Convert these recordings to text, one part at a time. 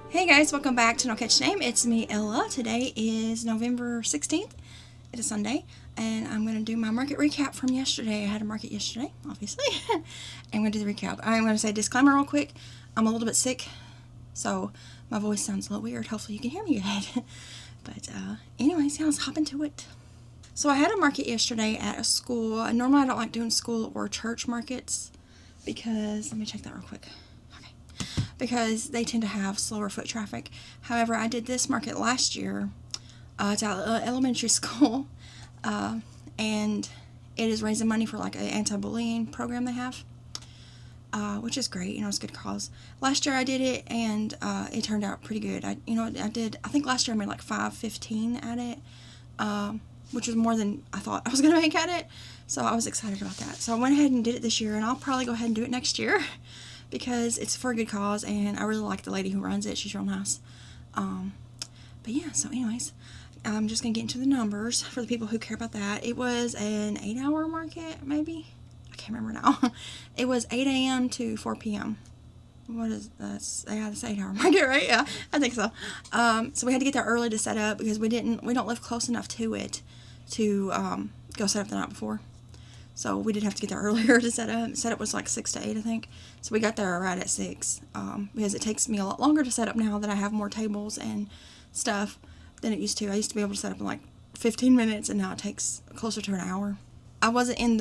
Hey guys, welcome back to No Catch Name. It's me, Ella. Today is November 16th. It is Sunday, and I'm going to do my market recap from yesterday. I had a market yesterday, obviously. I'm going to do the recap. I'm going to say disclaimer real quick. I'm a little bit sick, so my voice sounds a little weird. Hopefully you can hear me good. But anyways, yeah, let's hop into it. So I had a market yesterday at a school. And normally I don't like doing school or church markets because, let me check that real quick. Because they tend to have slower foot traffic. However, I did this market last year. It's at elementary school, and it is raising money for like an anti-bullying program they have, which is great. You know, it's a good cause. Last year I did it, and it turned out pretty good. I think last year I made like $5.15 at it, which was more than I thought I was gonna make at it. So I was excited about that. So I went ahead and did it this year, and I'll probably go ahead and do it next year. Because it's for a good cause, and I really like the lady who runs it. She's real nice. But yeah, so anyways, I'm just going to get into the numbers for the people who care about that. It was an 8-hour market, maybe? I can't remember now. It was 8 a.m. to 4 p.m. What is that? Yeah, that's 8-hour market, right? Yeah, I think so. So we had to get there early to set up because we don't live close enough to it to go set up the night before. So we did have to get there earlier to set up. Setup was like 6 to 8, I think. So we got there right at 6 because it takes me a lot longer to set up now that I have more tables and stuff than it used to. I used to be able to set up in like 15 minutes, and now it takes closer to an hour. I wasn't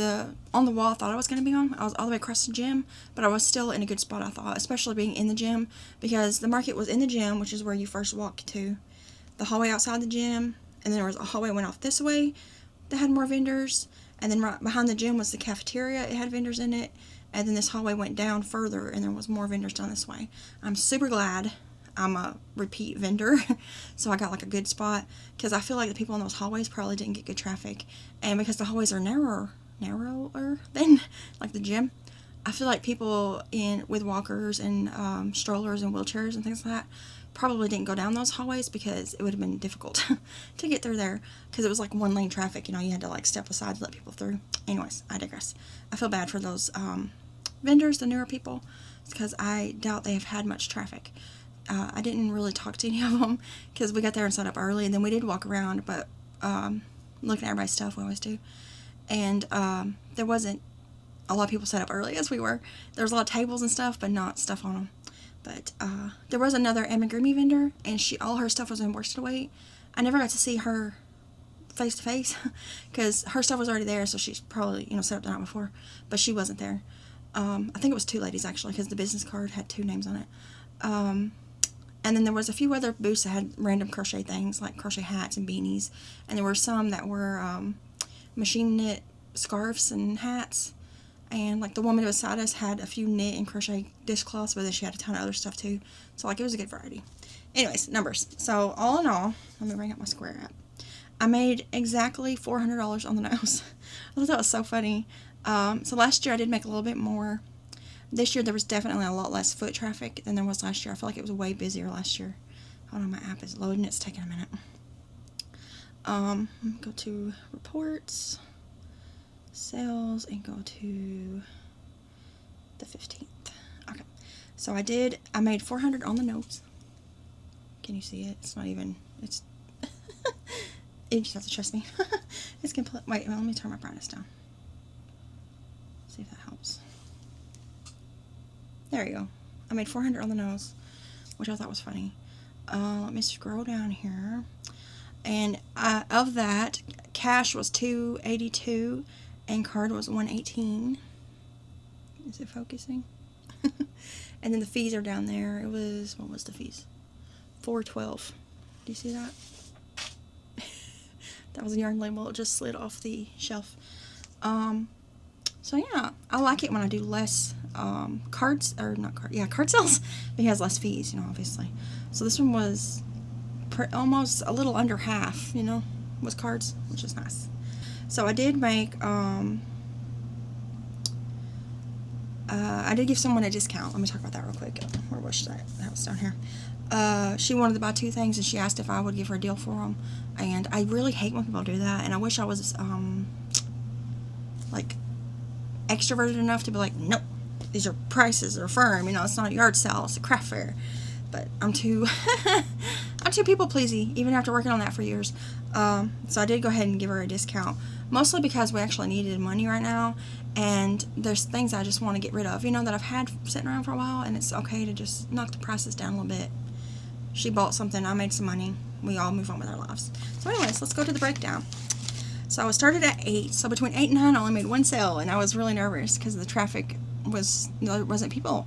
on the wall I thought I was going to be on. I was all the way across the gym, but I was still in a good spot, I thought, especially being in the gym, because the market was in the gym, which is where you first walk to. The hallway outside the gym, and then there was a hallway went off this way that had more vendors. And then right behind the gym was the cafeteria. It had vendors in it. And then this hallway went down further, and there was more vendors down this way. I'm super glad I'm a repeat vendor. So I got like a good spot. Because I feel like the people in those hallways probably didn't get good traffic. And because the hallways are narrower than like the gym, I feel like people with walkers and strollers and wheelchairs and things like that probably didn't go down those hallways because it would have been difficult to get through there because it was like one lane traffic. You know, you had to like step aside to let people through. Anyways, I digress. I feel bad for those vendors, the newer people, because I doubt they have had much traffic. I didn't really talk to any of them because we got there and set up early, and then we did walk around, but looking at everybody's stuff, we always do. And there wasn't a lot of people set up early as we were. There was a lot of tables and stuff, but not stuff on them. But there was another amigurumi vendor, and all her stuff was in worsted weight. I never got to see her face to face because her stuff was already there, so she's probably set up the night before, but she wasn't there. I think it was 2 ladies actually because the business card had 2 names on it. And then there was a few other booths that had random crochet things like crochet hats and beanies, and there were some that were machine knit scarves and hats. And like the woman beside us had a few knit and crochet dishcloths, but then she had a ton of other stuff too. So like it was a good variety. Anyways, numbers. So all in all, let me bring up my Square app. I made exactly $400 on the nose. I thought that was so funny. So last year I did make a little bit more. This year there was definitely a lot less foot traffic than there was last year. I feel like it was way busier last year. Hold on, my app is loading. It's taking a minute. Go to reports. Sales, and go to the 15th. Okay, so I made $400 on the nose. Can you see it? It's not even, it's you just have to trust me. It's complete. Wait, let me turn my brightness down, see if that helps. There you go. I made $400 on the nose, which I thought was funny. Let me scroll down here, and of that, cash was $282 and card was $118. Is it focusing? And then the fees are down there. It was, what was the fees? $412. Do you see that? That was a yarn label. It just slid off the shelf. So yeah, I like it when I do less card sales. It has less fees, obviously. So this one was almost a little under half, was cards, which is nice. So I did make, I did give someone a discount. Let me talk about that real quick. Where was that? That was down here. She wanted to buy 2 things, and she asked if I would give her a deal for them. And I really hate when people do that, and I wish I was, like extroverted enough to be like, nope, these are prices, they're firm, you know, it's not a yard sale, it's a craft fair. But I'm too I'm too people pleasy, even after working on that for years. So I did go ahead and give her a discount, mostly because we actually needed money right now, and there's things I just want to get rid of, you know, that I've had sitting around for a while, and it's okay to just knock the prices down a little bit. She bought something, I made some money, we all move on with our lives. So anyways, let's go to the breakdown. So I started at 8, so between 8 and 9 I only made one sale, and I was really nervous because the traffic there wasn't people.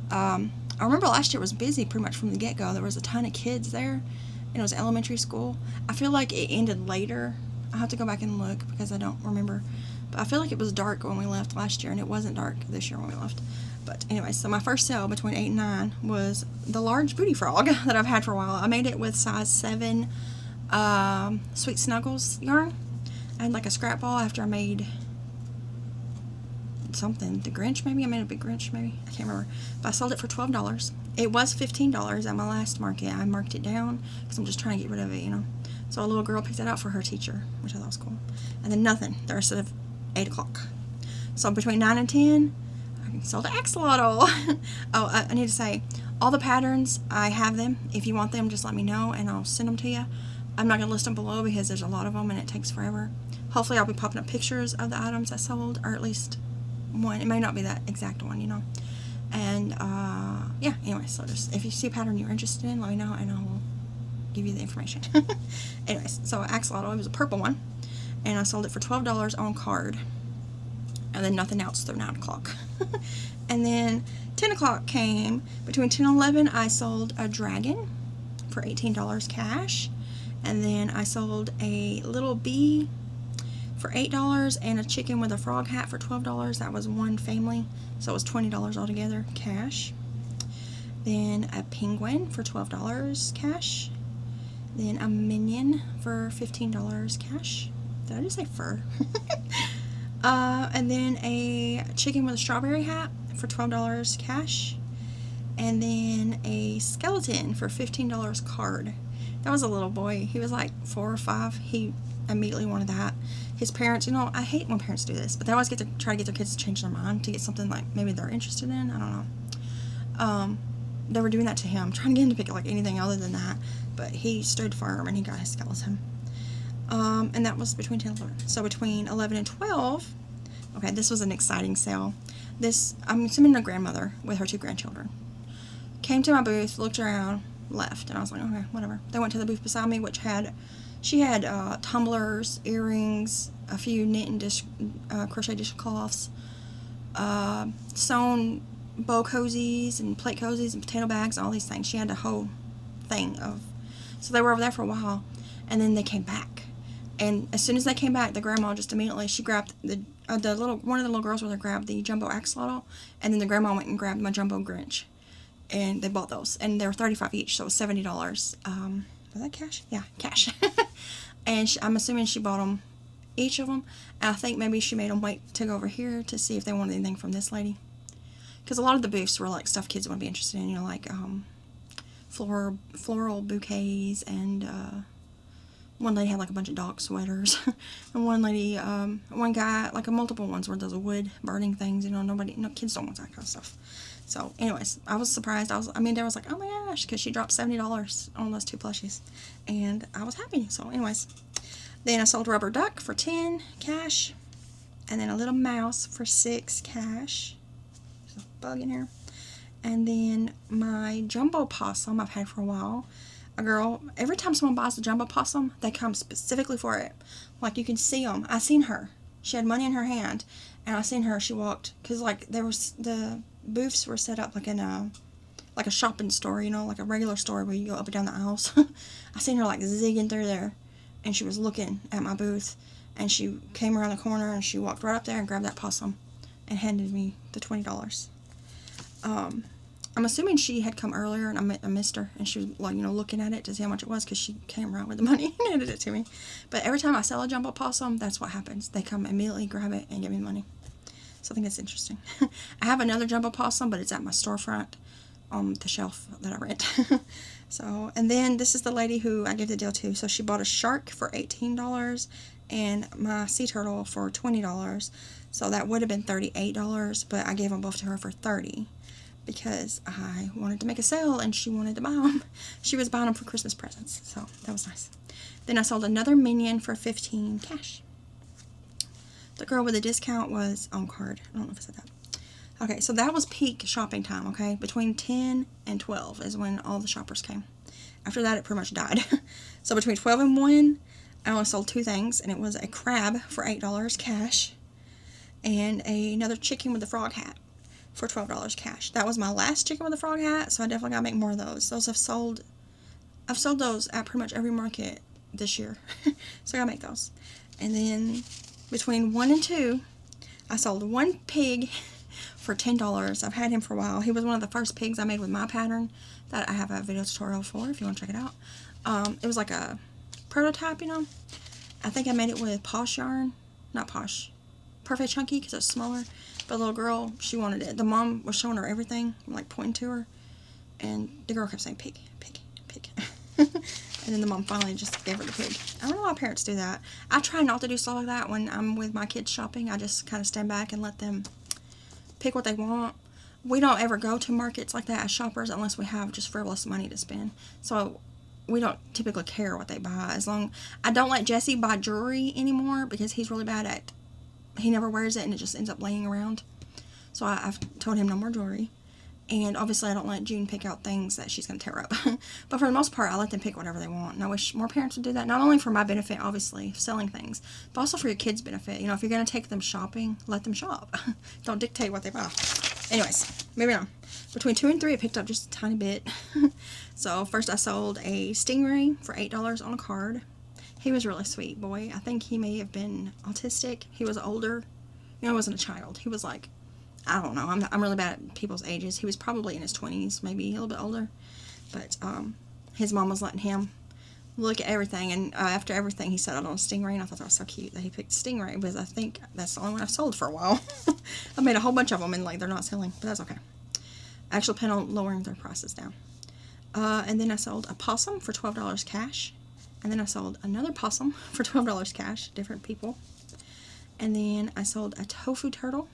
I remember last year was busy pretty much from the get-go. There was a ton of kids there, and it was elementary school. I feel like it ended later. I'll have to go back and look because I don't remember. But I feel like it was dark when we left last year, and it wasn't dark this year when we left. But anyway, so my first sale between 8 and 9 was the large booty frog that I've had for a while. I made it with size 7 Sweet Snuggles yarn. I had like a scrap ball after I made something, the Grinch maybe. I made a big Grinch maybe, I can't remember, but I sold it for $12. It was $15 at my last market. I marked it down because I'm just trying to get rid of it, you know. So a little girl picked it out for her teacher, which I thought was cool. And then nothing the rest of 8 o'clock. So between 9 and 10 I sold an axolotl. Oh, I need to say, all the patterns, I have them. If you want them, just let me know and I'll send them to you. I'm not going to list them below because there's a lot of them and it takes forever. Hopefully I'll be popping up pictures of the items I sold, or at least one. It may not be that exact one, you know. And yeah, anyway, so just if you see a pattern you're interested in, let me know and I will give you the information. Anyways, so axolotl, it was a purple one, and I sold it for $12 on card, and then nothing else through 9 o'clock. And then 10 o'clock came. Between 10 and 11 I sold a dragon for $18 cash, and then I sold a little bee for $8 and a chicken with a frog hat for $12. That was one family, so it was $20 altogether cash. Then a penguin for $12 cash. Then a minion for $15 cash. Did I just say fur? And then a chicken with a strawberry hat for $12 cash. And then a skeleton for $15 card. That was a little boy. He was like 4 or 5. He immediately wanted that. His parents, you know, I hate when parents do this, but they always try to get their kids to change their mind to get something like maybe they're interested in. I don't know. They were doing that to him, trying to get him to pick like anything other than that, but he stood firm and he got his skeleton. And that was between 10 and 11. So between 11 and 12, okay, this was an exciting sale. I'm assuming a grandmother with her 2 grandchildren came to my booth, looked around, left, and I was like, okay, whatever. They went to the booth beside me, which she had tumblers, earrings, a few knit and crochet dishcloths, sewn bow cozies and plate cozies and potato bags, all these things. She had a whole thing of. So they were over there for a while, and then they came back. And as soon as they came back, the grandma just immediately, she grabbed one of the little girls with her grabbed the jumbo axolotl, and then the grandma went and grabbed my jumbo Grinch, and they bought those, and they were $35 each, so it was $70. Was that cash? Yeah, cash. And I'm assuming she bought them, each of them, and I think maybe she made them wait to go over here to see if they wanted anything from this lady. Because a lot of the booths were like stuff kids would be interested in, you know, like floral bouquets, and one lady had like a bunch of dog sweaters, and one lady, one guy, like multiple ones where there's a wood burning things, you know, no kids don't want that kind of stuff. So anyways, I was surprised. I was like, oh my gosh, because she dropped $70 on those 2 plushies, and I was happy. So anyways, then I sold rubber duck for 10 cash, and then a little mouse for 6 cash. There's a bug in here. And then my jumbo possum I've had for a while. A girl, every time someone buys a jumbo possum, they come specifically for it. Like, you can see them. I seen her. She had money in her hand, and I seen her. She walked, because like the booths were set up like in a shopping store, you know, like a regular store where you go up and down the aisles. I seen her like zigging through there, and she was looking at my booth, and she came around the corner and she walked right up there and grabbed that possum and handed me the $20. I'm assuming she had come earlier and I missed her, and she was like, you know, looking at it to see how much it was, because she came around with the money and handed it to me. But every time I sell a jumbo possum, that's what happens. They come immediately, grab it, and give me the money. So I think that's interesting. I have another jumbo possum, but it's at my storefront on the shelf that I rent. So, and then this is the lady who I gave the deal to. So she bought a shark for $18 and my sea turtle for $20. So that would have been $38, but I gave them both to her for $30 because I wanted to make a sale and she wanted to buy them. She was buying them for Christmas presents, so that was nice. Then I sold another minion for $15 cash. The girl with the discount was on card. I don't know if I said that. Okay, so that was peak shopping time, okay? Between 10 and 12 is when all the shoppers came. After that, it pretty much died. So between 12 and 1, I only sold 2 things, and it was a crab for $8 cash and another chicken with the frog hat for $12 cash. That was my last chicken with the frog hat, so I definitely got to make more of those. I've sold those at pretty much every market this year. So I got to make those. And then between 1 and 2, I sold 1 pig for $10. I've had him for a while. He was one of the first pigs I made with my pattern that I have a video tutorial for if you want to check it out. It was like a prototype, you know. I think I made it with Posh yarn. Not Posh. Perfect Chunky because it's smaller. But the little girl, she wanted it. The mom was showing her everything, like pointing to her. And the girl kept saying, pig, pig, pig. And then the mom finally just gave her the pig. I don't know why parents do that. I try not to do stuff like that when I'm with my kids shopping. I just kind of stand back and let them pick what they want. We don't ever go to markets like that as shoppers unless we have just frivolous money to spend. So we don't typically care what they buy. I don't let Jesse buy jewelry anymore because he's really bad at, he never wears it and it just ends up laying around. So I've told him no more jewelry. And obviously I don't let June pick out things that she's going to tear up. But for the most part, I let them pick whatever they want. And I wish more parents would do that. Not only for my benefit, obviously, selling things, but also for your kids' benefit. You know, if you're going to take them shopping, let them shop. Don't dictate what they buy. Anyways, moving on. Between 2 and 3, I picked up just a tiny bit. So first I sold a stingray for $8 on a card. He was really sweet, boy. I think he may have been autistic. He was older. You know, he wasn't a child. He was like, I don't know. I'm really bad at people's ages. He was probably in his 20s, maybe a little bit older. But his mom was letting him look at everything. And after everything, he settled on a stingray. And I thought that was so cute that he picked stingray. Because I think that's the only one I've sold for a while. I made a whole bunch of them and like they're not selling. But that's okay. I actually plan on lowering their prices down. And then I sold a possum for $12 cash. And then I sold another possum for $12 cash. Different people. And then I sold a tofu turtle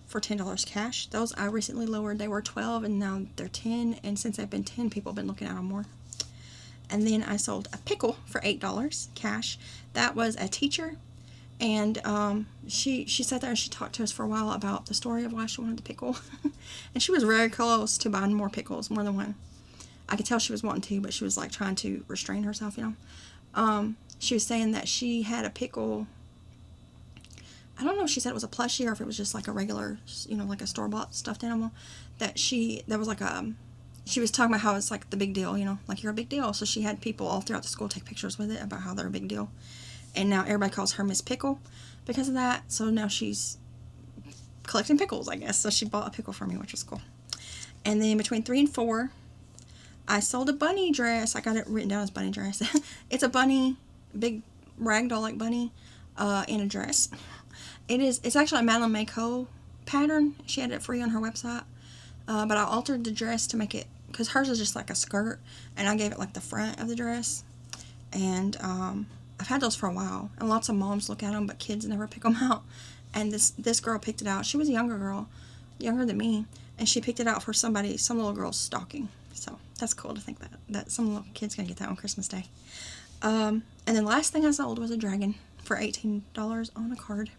for $10 cash. Those I recently lowered. They were 12 and now they're 10, and since they've been 10, people have been looking at them more. And then I sold a pickle for $8 cash. That was a teacher, and she sat there and she talked to us for a while about the story of why she wanted the pickle. And she was very close to buying more pickles, more than one. I could tell she was wanting to, but she was like trying to restrain herself, you know. She was saying that she had a pickle. I don't know if she said it was a plushie or if it was just like a regular, you know, like a store-bought stuffed animal. She was talking about how it's like the big deal, you know, like you're a big deal. So she had people all throughout the school take pictures with it about how they're a big deal. And now everybody calls her Miss Pickle because of that. So now she's collecting pickles, I guess. So she bought a pickle for me, which was cool. And then between 3 and 4, I sold a bunny dress. I got it written down as bunny dress. It's a bunny, big ragdoll-like bunny in a dress. It's actually a Madeline Mayco pattern. She had it free on her website. But I altered the dress to make it, because hers is just like a skirt, and I gave it like the front of the dress. And I've had those for a while, and lots of moms look at them, but kids never pick them out. And this girl picked it out. She was a younger girl, younger than me, and she picked it out for some little girl's stocking. So that's cool to think that some little kid's gonna get that on Christmas Day. And then the last thing I sold was a dragon for $18 on a card.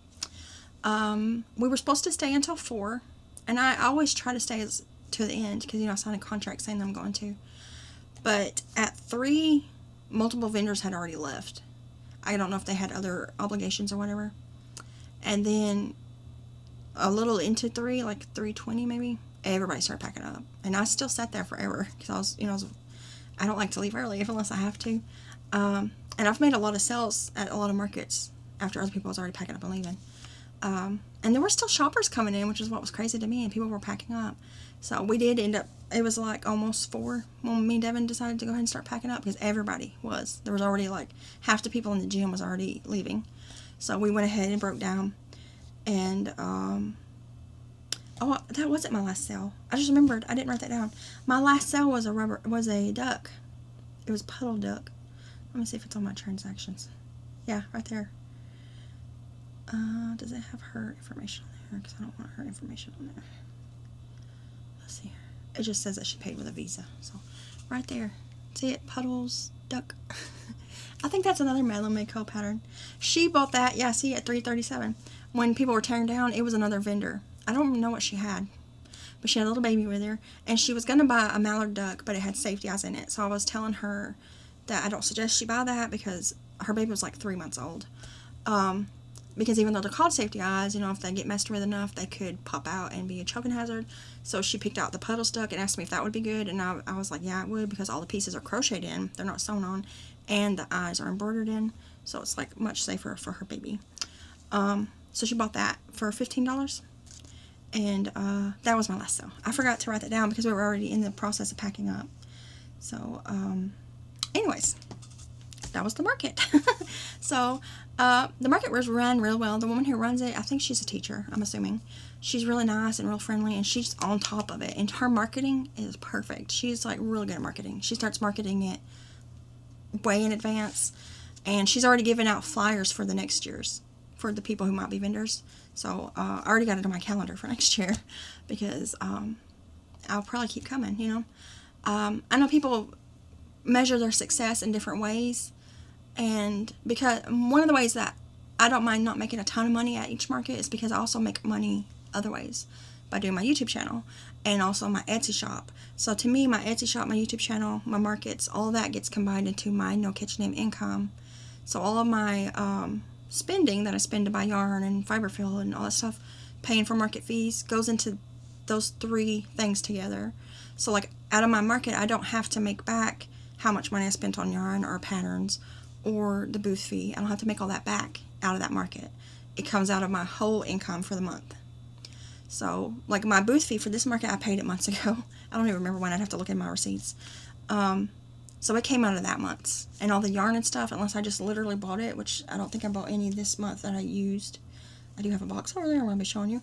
We were supposed to stay until 4, and I always try to stay to the end because, you know, I signed a contract saying that I'm going to. But at 3, multiple vendors had already left. I don't know if they had other obligations or whatever. And then a little into 3, like 3:20 maybe, everybody started packing up. And I still sat there forever because I don't like to leave early unless I have to. And I've made a lot of sales at a lot of markets after other people was already packing up and leaving. And there were still shoppers coming in, which is what was crazy to me, and people were packing up. So we did end up, it was like almost 4 when me and Devin decided to go ahead and start packing up because everybody was. There was already like half the people in the gym was already leaving. So we went ahead and broke down. And, oh, that wasn't my last sale. I just remembered, I didn't write that down. My last sale was a duck. It was puddle duck. Let me see if it's on my transactions. Yeah, right there. Does it have her information on there? Because I don't want her information on there. Let's see here. It just says that she paid with a Visa. So, right there. See it? Puddles, duck. I think that's another Madeline Mayco pattern. She bought that, yeah, see, at $3.37. When people were tearing down, it was another vendor. I don't know what she had, but she had a little baby with her, and she was going to buy a mallard duck, but it had safety eyes in it. So I was telling her that I don't suggest she buy that because her baby was like 3 months old. Because even though they're called safety eyes, you know, if they get messed with enough, they could pop out and be a choking hazard. So she picked out the puddle duck and asked me if that would be good, and I was like, yeah, it would, because all the pieces are crocheted in, they're not sewn on, and the eyes are embroidered in, so it's like much safer for her baby. So she bought that for $15, and that was my last sale. I forgot to write that down because we were already in the process of packing up. So, anyways, that was the market. So, the market was run real well. The woman who runs it, I think she's a teacher, I'm assuming. She's really nice and real friendly, and she's on top of it. And her marketing is perfect. She's like really good at marketing. She starts marketing it way in advance, and she's already given out flyers for the next year's, for the people who might be vendors. So, I already got it on my calendar for next year because I'll probably keep coming, you know. I know people measure their success in different ways, and because one of the ways that I don't mind not making a ton of money at each market is because I also make money other ways by doing my YouTube channel and also my Etsy shop. So to me, my Etsy shop, my YouTube channel, my markets, all of that gets combined into my No Kitchen Name income. So all of my spending that I spend to buy yarn and fiber fill and all that stuff, paying for market fees, goes into those three things together. So like out of my market, I don't have to make back how much money I spent on yarn or patterns or the booth fee. I don't have to make all that back out of that market. It comes out of my whole income for the month. So like my booth fee for this market, I paid it months ago. I don't even remember when. I'd have to look in my receipts. So it came out of that month's, and all the yarn and stuff, unless I just literally bought it, which I don't think I bought any this month that I used. I do have a box over there I'm going to be showing you,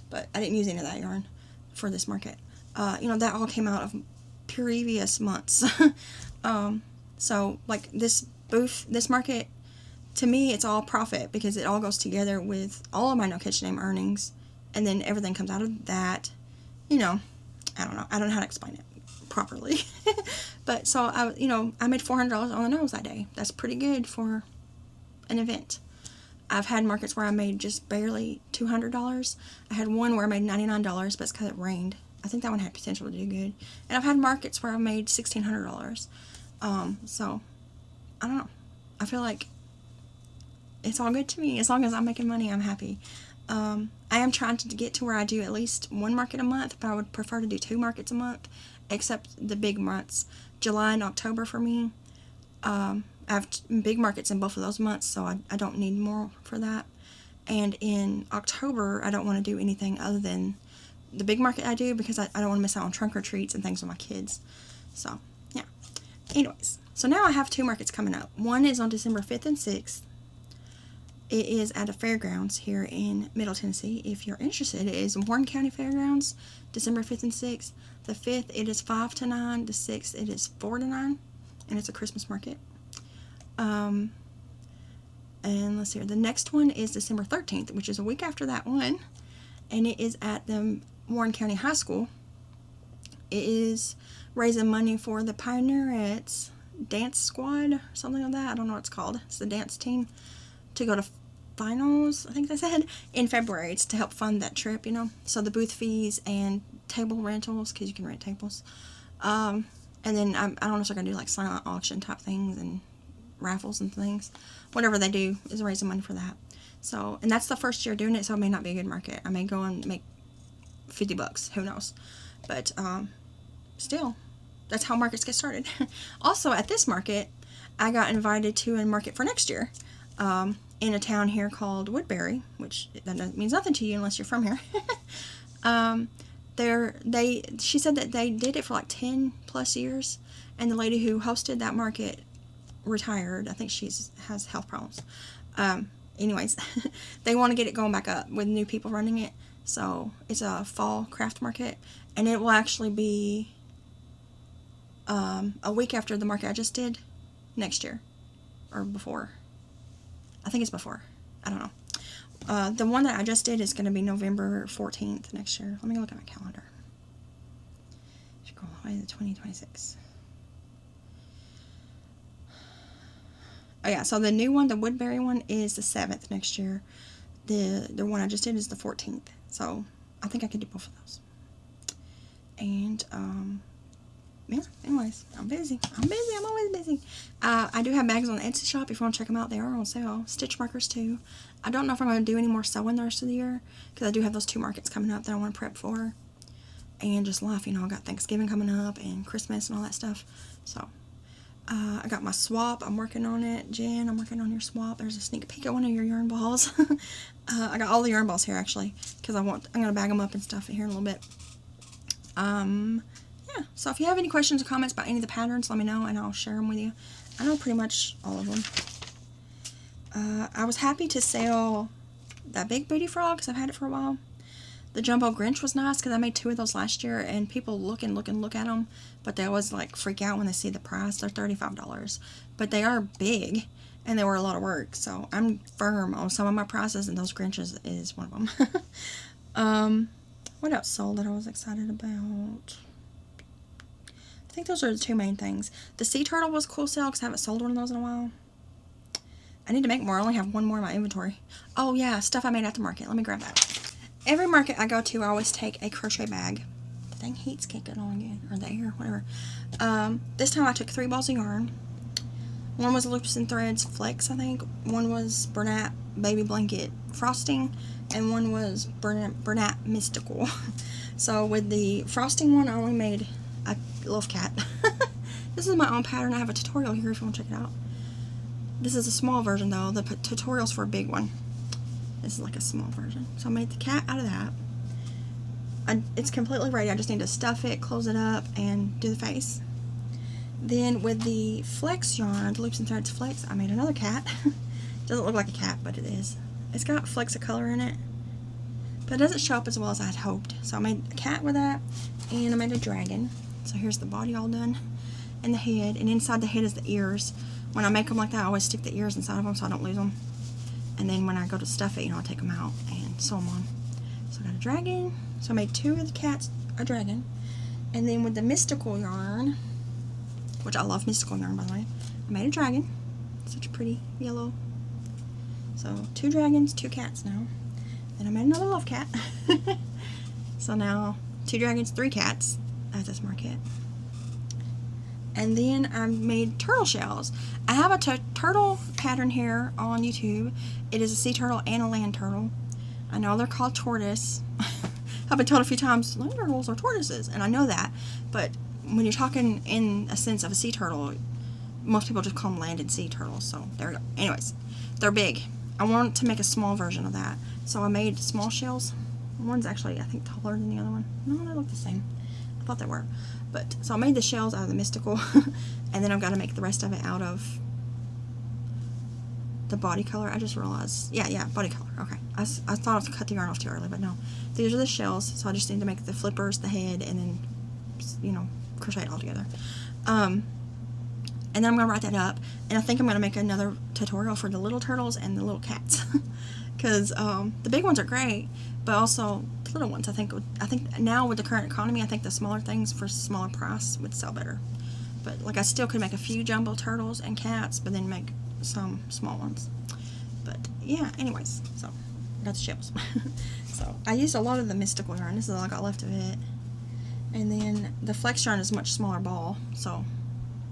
but I didn't use any of that yarn for this market. You know, that all came out of previous months. So like this booth, this market, to me, it's all profit because it all goes together with all of my No Kitchen Name earnings, and then everything comes out of that. You know, I don't know. I don't know how to explain it properly. But so I made $400 on the nose that day. That's pretty good for an event. I've had markets where I made just barely $200. I had one where I made $99, but it's because it rained. I think that one had potential to do good. And I've had markets where I made $1,600. So I don't know. I feel like it's all good to me. As long as I'm making money, I'm happy. I am trying to get to where I do at least one market a month, but I would prefer to do 2 markets a month, except the big months. July and October for me. I have big markets in both of those months, so I don't need more for that. And in October, I don't want to do anything other than the big market I do because I don't want to miss out on trunk or treats and things with my kids. So, yeah. Anyways, so now I have 2 markets coming up. One is on December 5th and 6th. It is at a fairgrounds here in Middle Tennessee. If you're interested, it is Warren County Fairgrounds, December 5th and 6th. The 5th, it is 5 to 9. The 6th, it is 4 to 9. And it's a Christmas market. And let's see here. The next one is December 13th, which is a week after that one. And it is at the Warren County High School. It is raising money for the Pioneerettes Dance Squad, something like that. I don't know what it's called. It's the dance team to go to finals, I think they said, in February. It's to help fund that trip, you know. So the booth fees and table rentals, because you can rent tables. And then I don't know if they're going to do like silent auction type things and raffles and things. Whatever they do is raising money for that. So, and that's the first year doing it, so it may not be a good market. I may go and make $50, who knows. But still, that's how markets get started. Also, at this market, I got invited to a market for next year. In a town here called Woodbury, which that means nothing to you unless you're from here. She said that they did it for like 10 plus years, and the lady who hosted that market retired. I think she has health problems. Anyways, they want to get it going back up with new people running it. So it's a fall craft market, and it will actually be a week after the market I just did next year, or before. I think it's before. I don't know. The one that I just did is going to be November 14th next year. Let me look at my calendar. Should go all the way to 2026. Oh yeah, so the new one, the Woodbury one, is the 7th next year. The one I just did is the 14th. So I think I could do both of those. And yeah, anyways, I'm busy. I'm always busy. I do have bags on the Etsy shop if you want to check them out. They are on sale. Stitch markers too. I don't know if I'm going to do any more sewing the rest of the year, because I do have those 2 markets coming up that I want to prep for. And just life, you know, I got Thanksgiving coming up and Christmas and all that stuff. So I got my swap. I'm working on it. Jen, I'm working on your swap. There's a sneak peek at one of your yarn balls. I got all the yarn balls here actually, because I'm going to bag them up and stuff here in a little bit. Yeah, so if you have any questions or comments about any of the patterns, let me know and I'll share them with you. I know pretty much all of them. I was happy to sell that big booty frog because I've had it for a while. The jumbo Grinch was nice because I made 2 of those last year, and people look at them, but they always like freak out when they see the price. They're $35, but they are big and they were a lot of work, so I'm firm on some of my prices, and those Grinches is one of them. What else sold that I was excited about? I think those are the 2 main things. The sea turtle was a cool sale because I haven't sold one of those in a while. I need to make more. I only have 1 more in my inventory. Oh yeah, stuff I made at the market. Let me grab that. Every market I go to, I always take a crochet bag. The dang heat's kicking on again, or the air, whatever. This time I took 3 balls of yarn. One was Loops and Threads Flex, I think. One was Bernat Baby Blanket Frosting, and one was Bernat Mystical. So with the frosting one, I only made a love cat. This is my own pattern. I have a tutorial here if you want to check it out. This is a small version though. The tutorial's for a big one. This is like a small version. So I made the cat out of that. It's completely ready. I just need to stuff it, close it up, and do the face. Then with the flex yarn, the Loops and Threads Flex, I made another cat. Doesn't look like a cat, but it is. It's got flecks of color in it, but it doesn't show up as well as I had hoped. So I made a cat with that, and I made a dragon. So here's the body all done, and the head, and inside the head is the ears. When I make them like that, I always stick the ears inside of them so I don't lose them. And then when I go to stuff it, you know, I take them out and sew them on. So I got a dragon. So I made 2 of the cats a dragon. And then with the mystical yarn, which I love mystical yarn by the way, I made a dragon. Such a pretty yellow. So 2 dragons, 2 cats now. Then I made another love cat. So now 2 dragons, 3 cats at this market. And then I made turtle shells. I have a turtle pattern here on YouTube. It is a sea turtle and a land turtle. I know they're called tortoise. I've been told a few times, land turtles are tortoises, and I know that. But when you're talking in a sense of a sea turtle, most people just call them land and sea turtles. So there we go. Anyways, they're big. I wanted to make a small version of that. So I made small shells. One's actually, I think, taller than the other one. No, they look the same. I thought they were. But, so I made the shells out of the mystical, and then I've got to make the rest of it out of the body color. I just realized, yeah, body color, okay. I thought I cut the yarn off too early, but no. These are the shells, so I just need to make the flippers, the head, and then, you know, crochet it all together. And then I'm going to write that up, and I think I'm going to make another tutorial for the little turtles and the little cats. Because the big ones are great, but also the little ones, I think now with the current economy, I think the smaller things for smaller price would sell better. But like I still could make a few jumbo turtles and cats, but then make some small ones. But yeah, anyways, so that's shells. So I used a lot of the mystical yarn. This is all I got left of it. And then the flex yarn is a much smaller ball, so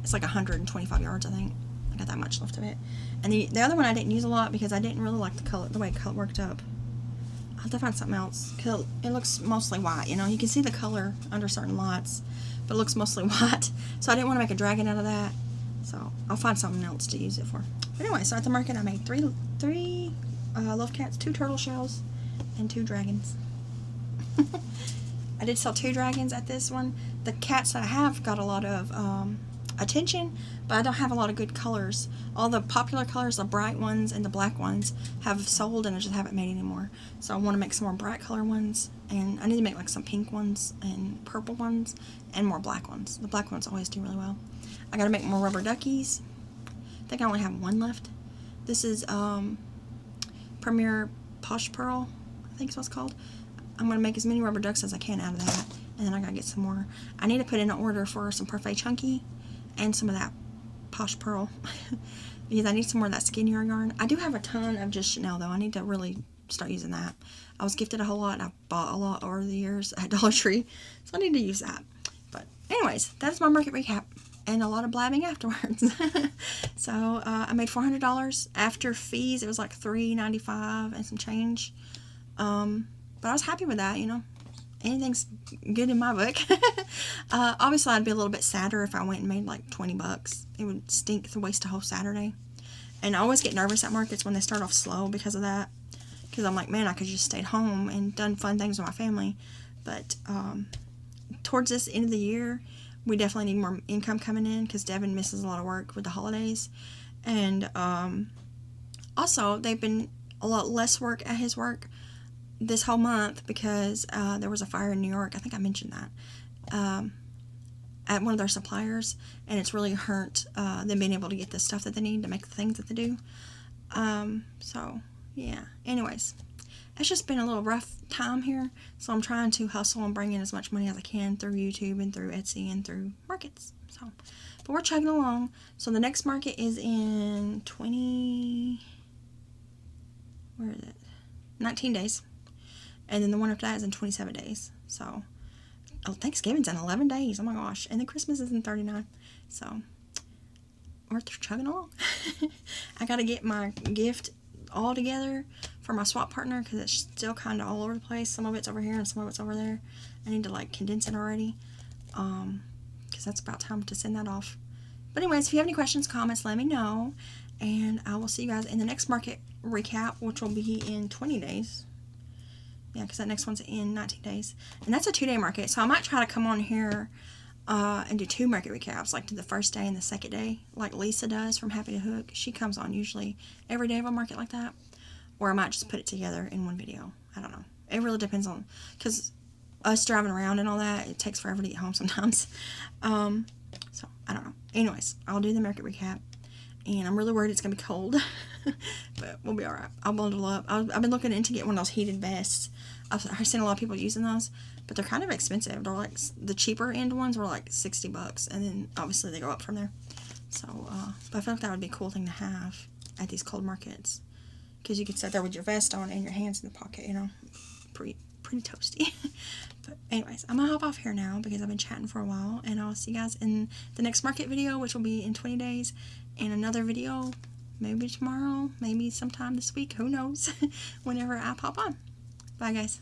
it's like 125 yards, I think. I got that much left of it. And the other one I didn't use a lot because I didn't really like the way it worked up. I'll have to find something else because it looks mostly white. You know, you can see the color under certain lights, but it looks mostly white. So I didn't want to make a dragon out of that. So I'll find something else to use it for. But anyway, so at the market I made three love cats, 2 turtle shells, and 2 dragons. I did sell 2 dragons at this one. The cats that I have got a lot of attention, but I don't have a lot of good colors. All the popular colors, the bright ones and the black ones, have sold and I just haven't made anymore. So I want to make some more bright color ones, and I need to make like some pink ones and purple ones and more black ones. The black ones always do really well. I gotta make more rubber duckies. I think I only have 1 left. This is Premier Posh Pearl, I think is what it's called. I'm going to make as many rubber ducks as I can out of that. And then I got to get some more. I need to put in an order for some Parfait Chunky and some of that Posh Pearl. Because I need some more of that skinnier yarn. I do have a ton of just Chanel though. I need to really start using that. I was gifted a whole lot and I bought a lot over the years at Dollar Tree. So I need to use that. But anyways, that's my market recap. And a lot of blabbing afterwards. So I made $400 after fees. It was like $3.95 and some change. But I was happy with that, you know. Anything's good in my book. Obviously, I'd be a little bit sadder if I went and made like 20 bucks. It would stink to waste a whole Saturday. And I always get nervous at markets when they start off slow because of that. Because I'm like, man, I could just stayed home and done fun things with my family. But towards this end of the year, we definitely need more income coming in because Devin misses a lot of work with the holidays. And also, they've been a lot less work at his work this whole month because there was a fire in New York. I think I mentioned that. At one of their suppliers. And it's really hurt them being able to get the stuff that they need to make the things that they do. So, yeah. Anyways. It's just been a little rough time here, so I'm trying to hustle and bring in as much money as I can through YouTube and through Etsy and through markets. So, but we're chugging along. So the next market is in 19 days, and then the one after that is in 27 days. So, oh, Thanksgiving's in 11 days. Oh my gosh, and then Christmas is in 39. So, we're chugging along. I gotta get my gift all together for my swap partner because it's still kind of all over the place. Some of it's over here and some of it's over there. I need to like condense it already because that's about time to send that off. But anyways, if you have any questions, comments, let me know, and I will see you guys in the next market recap, which will be in 20 days. Yeah, because that next one's in 19 days, and that's a 2-day market, so I might try to come on here and do 2 market recaps, like to the first day and the second day, like Lisa does from Happy to Hook. She comes on usually every day of a market like that. Or I might just put it together in one video. I don't know. It really depends on, because us driving around and all that, it takes forever to get home sometimes. So, I don't know. Anyways, I'll do the market recap. And I'm really worried it's going to be cold. But we'll be alright. I'll bundle up. I've been looking into getting one of those heated vests. I've seen a lot of people using those. But they're kind of expensive. They're like, the cheaper end ones were like 60 bucks. And then, obviously, they go up from there. So, but I feel like that would be a cool thing to have at these cold markets. Because you could sit there with your vest on and your hands in the pocket, you know. Pretty toasty. But anyways, I'm going to hop off here now because I've been chatting for a while. And I'll see you guys in the next market video, which will be in 20 days. And another video, maybe tomorrow, maybe sometime this week. Who knows? Whenever I pop on. Bye, guys.